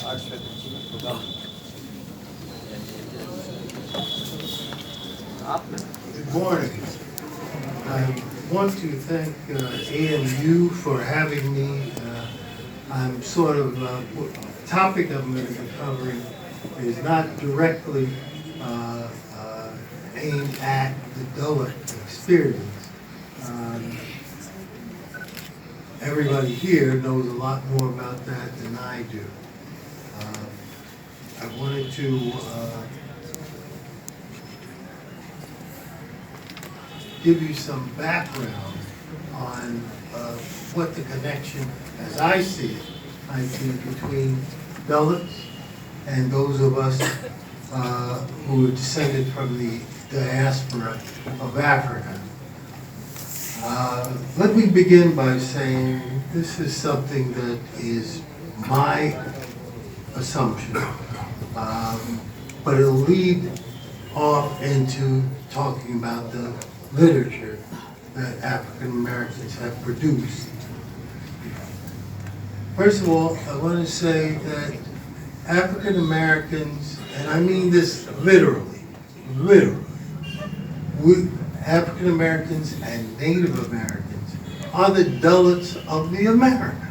Good morning. I want to thank AMU for having me. I'm sort of, the topic I'm going to be covering is not directly aimed at the Dulles experience. Everybody here knows a lot more about that than I do. I wanted to give you some background on what the connection, as I see it, between Dulles and those of us who are descended from the diaspora of Africa. Let me begin by saying this is something that is my assumption, but it'll lead off into talking about the literature that African Americans have produced. First of all, I want to say that African Americans, and I mean this literally, African Americans and Native Americans are the Dulles of the Americas.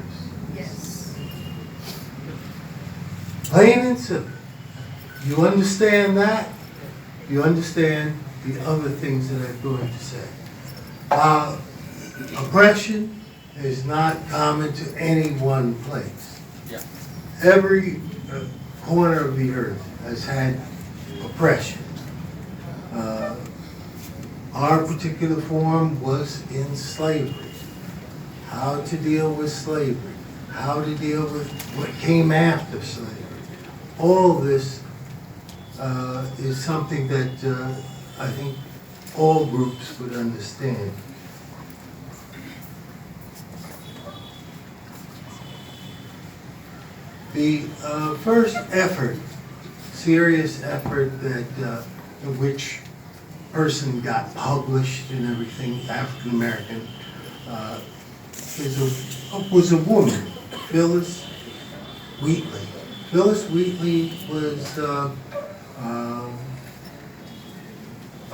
Yes. Plain and simple. You understand that? You understand the other things that I'm going to say. Oppression is not common to any one place. Yeah. Every corner of the earth has had oppression. Our particular form was in slavery. How to deal with slavery, how to deal with what came after slavery. All this is something that I think all groups would understand. The first effort, serious effort that in which person got published and everything, African American, was a woman, Phyllis Wheatley. Phyllis Wheatley was a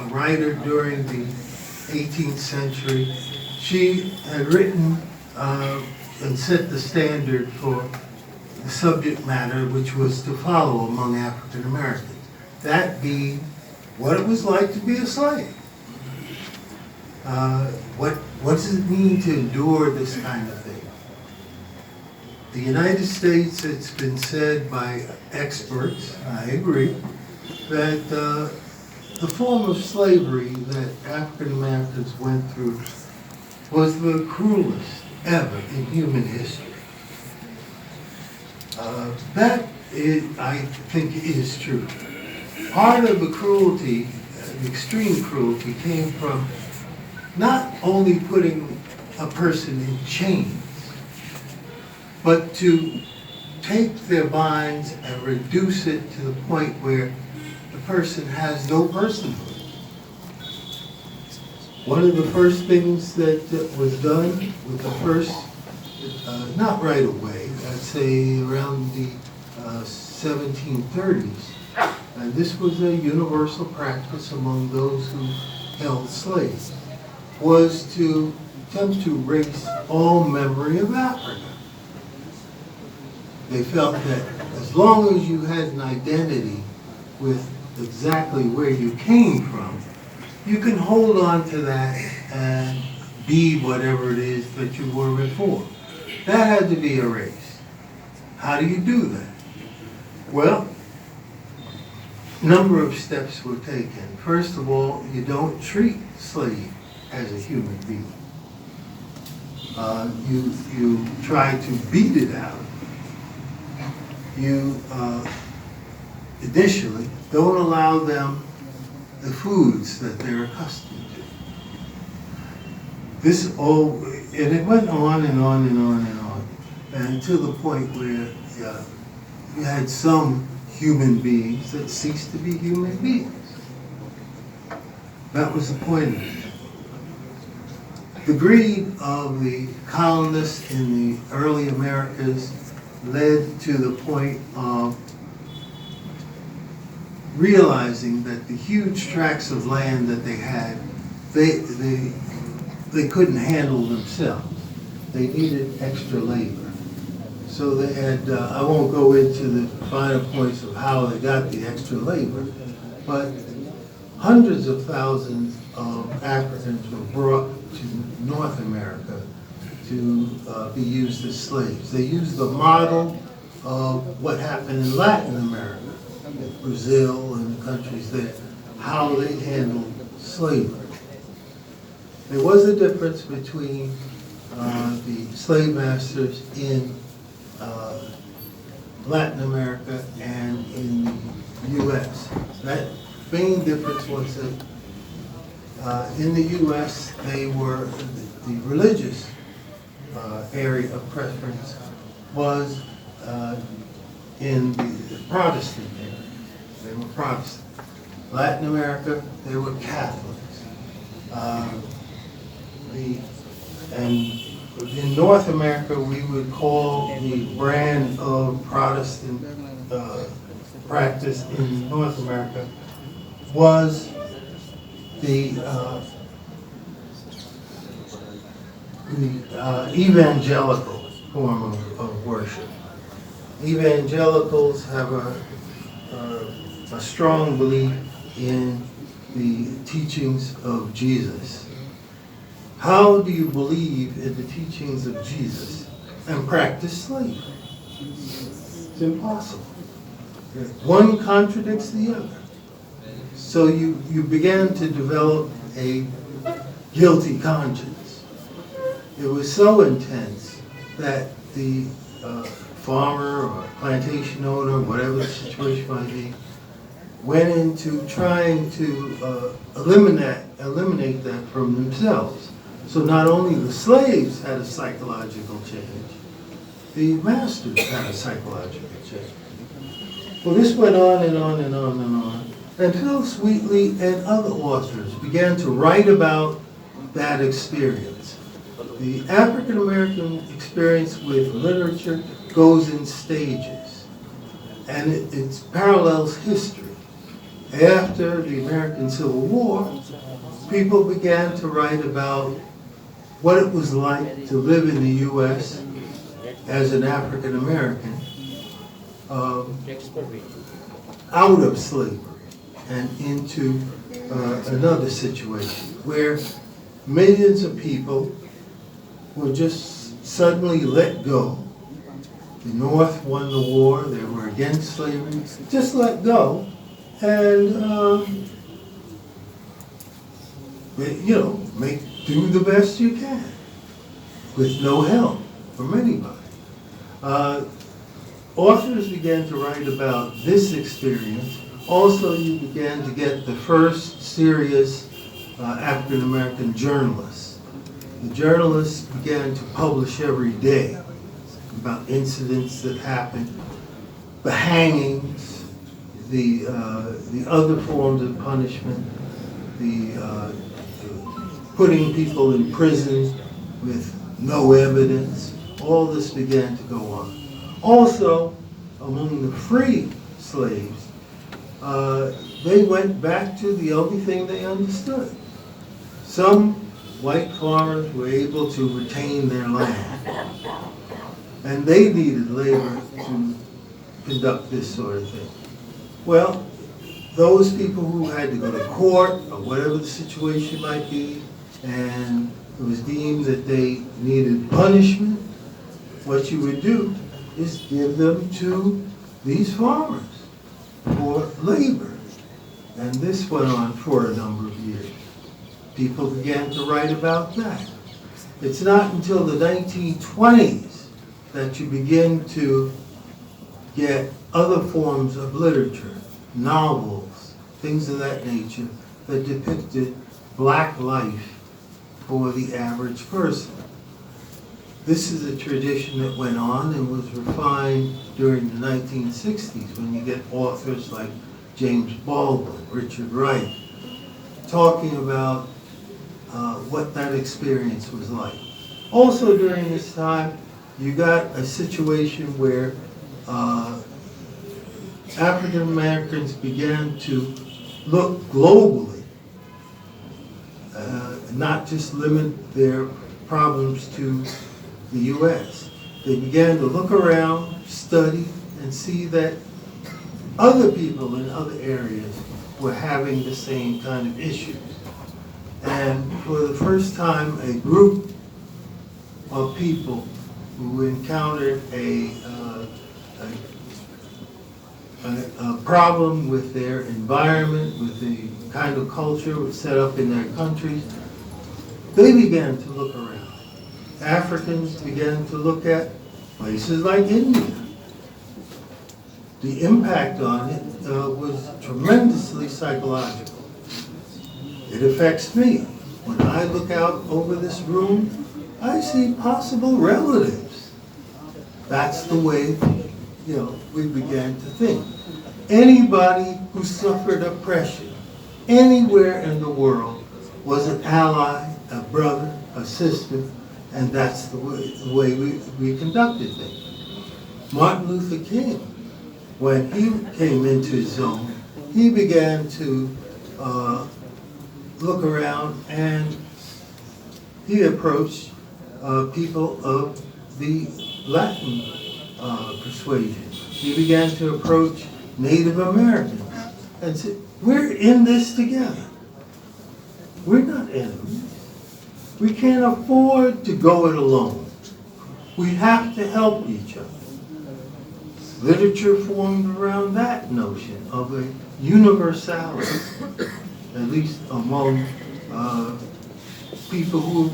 writer during the 18th century. She had written and set the standard for the subject matter which was to follow among African Americans. That being what it was like to be a slave. What does it mean to endure this kind of thing? The United States, it's been said by experts, I agree, that the form of slavery that African Americans went through was the cruelest ever in human history. That is, I think, is true. Part of the cruelty, the extreme cruelty, came from not only putting a person in chains, but to take their minds and reduce it to the point where the person has no personhood. One of the first things that was done with the first, not right away, I'd say around the 1730s, and this was a universal practice among those who held slaves, was to attempt to erase all memory of Africa. They felt that as long as you had an identity with exactly where you came from, you can hold on to that and be whatever it is that you were before. That had to be erased. How do you do that? Well, a number of steps were taken. First of all, you don't treat slave as a human being. You try to beat it out. You initially don't allow them the foods that they're accustomed to. This all, and it went on and on and on and on, and to the point where you had some human beings that ceased to be human beings. That was the point of it. The greed of the colonists in the early Americas led to the point of realizing that the huge tracts of land that they had, they couldn't handle themselves. They needed extra labor. So they had, I won't go into the finer points of how they got the extra labor, but hundreds of thousands of Africans were brought to North America to be used as slaves. They used the model of what happened in Latin America, Brazil and the countries there, how they handled slavery. There was a difference between the slave masters in Latin America and in the U.S. That main difference was that in the U.S. they were, the religious area of preference was in the Protestant area. They were Protestant. Latin America, they were Catholics. And in North America, we would call the brand of Protestant practice in North America was the evangelical form of worship. Evangelicals have a strong belief in the teachings of Jesus. How do you believe in the teachings of Jesus and practice slavery? It's impossible. One contradicts the other. So you began to develop a guilty conscience. It was so intense that the farmer or plantation owner, whatever the situation might be, went into trying to eliminate that from themselves. So not only the slaves had a psychological change, the masters had a psychological change. Well, this went on and on and on and on until Sweetley and other authors began to write about that experience. The African American experience with literature goes in stages, and it parallels history. After the American Civil War, people began to write about what it was like to live in the U.S. as an African American out of slavery and into another situation where millions of people were just suddenly let go. The North won the war, they were against slavery, just let go, and do the best you can with no help from anybody. Authors began to write about this experience. Also, you began to get the first serious African American journalists. The journalists began to publish every day about incidents that happened, the hangings, the other forms of punishment, the putting people in prison with no evidence. All this began to go on. Also, among the free slaves, they went back to the only thing they understood. Some white farmers were able to retain their land, and they needed labor to conduct this sort of thing. Well, those people who had to go to court or whatever the situation might be, and it was deemed that they needed punishment, what you would do is give them to these farmers for labor. And this went on for a number of years. People began to write about that. It's not until the 1920s that you begin to get other forms of literature, novels, things of that nature, that depicted black life for the average person. This is a tradition that went on and was refined during the 1960s when you get authors like James Baldwin, Richard Wright, talking about what that experience was like. Also during this time, you got a situation where African Americans began to look globally, not just limit their problems to the U.S. They began to look around, study, and see that other people in other areas were having the same kind of issues. And for the first time, a group of people who encountered a problem with their environment, with the kind of culture set up in their countries, they began to look around. Africans began to look at places like India. The impact on it was tremendously psychological. It affects me. When I look out over this room, I see possible relatives. That's the way, we began to think. Anybody who suffered oppression anywhere in the world was an ally, a brother, a sister, and that's the way we conducted things. Martin Luther King, when he came into his zone, he began to look around, and he approached people of the Latin persuasion. He began to approach Native Americans and said, we're in this together. We're not enemies. We can't afford to go it alone. We have to help each other. Literature formed around that notion of a universality, at least among people who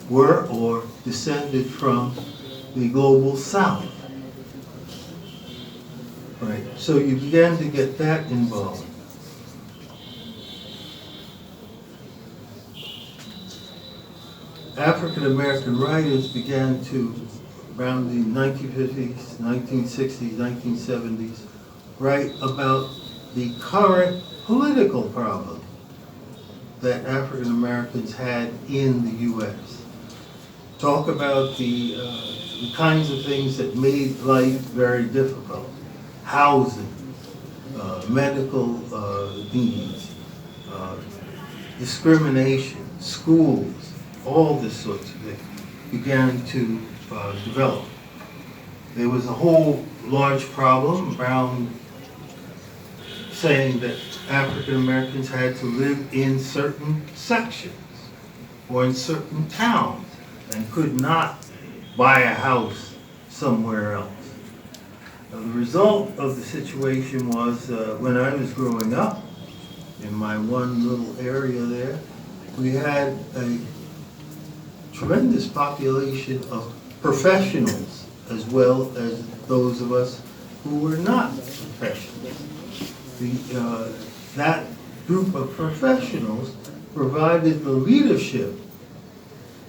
were or descended from the global South. Right. So you began to get that involved. African American writers began to, around the 1950s, 1960s, 1970s, write about the current political problem that African Americans had in the U.S. Talk about the kinds of things that made life very difficult. Housing, medical needs, discrimination, schools, all this sorts of things began to develop. There was a whole large problem around saying that African Americans had to live in certain sections or in certain towns and could not buy a house somewhere else. Now, the result of the situation was when I was growing up, in my one little area there, we had a tremendous population of professionals as well as those of us who were not professionals. That group of professionals provided the leadership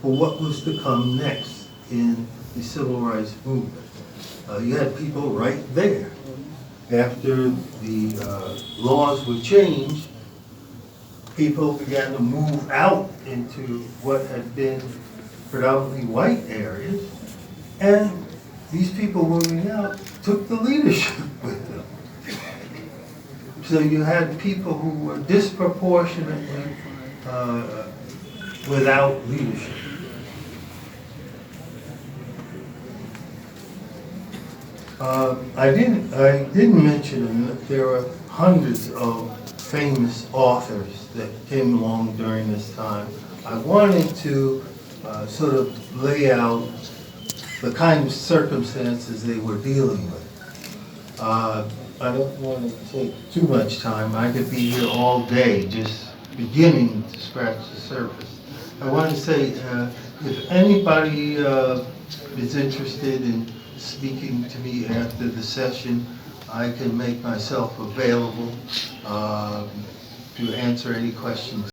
for what was to come next in the civil rights movement. You had people right there. After the laws were changed, people began to move out into what had been predominantly white areas, and these people moving out took the leadership with them. So you had people who were disproportionately without leadership. I didn't mention that there are hundreds of famous authors that came along during this time. I wanted to sort of lay out the kind of circumstances they were dealing with. I don't want to take too much time. I could be here all day just beginning to scratch the surface. I want to say, if anybody is interested in speaking to me after the session, I can make myself available to answer any questions.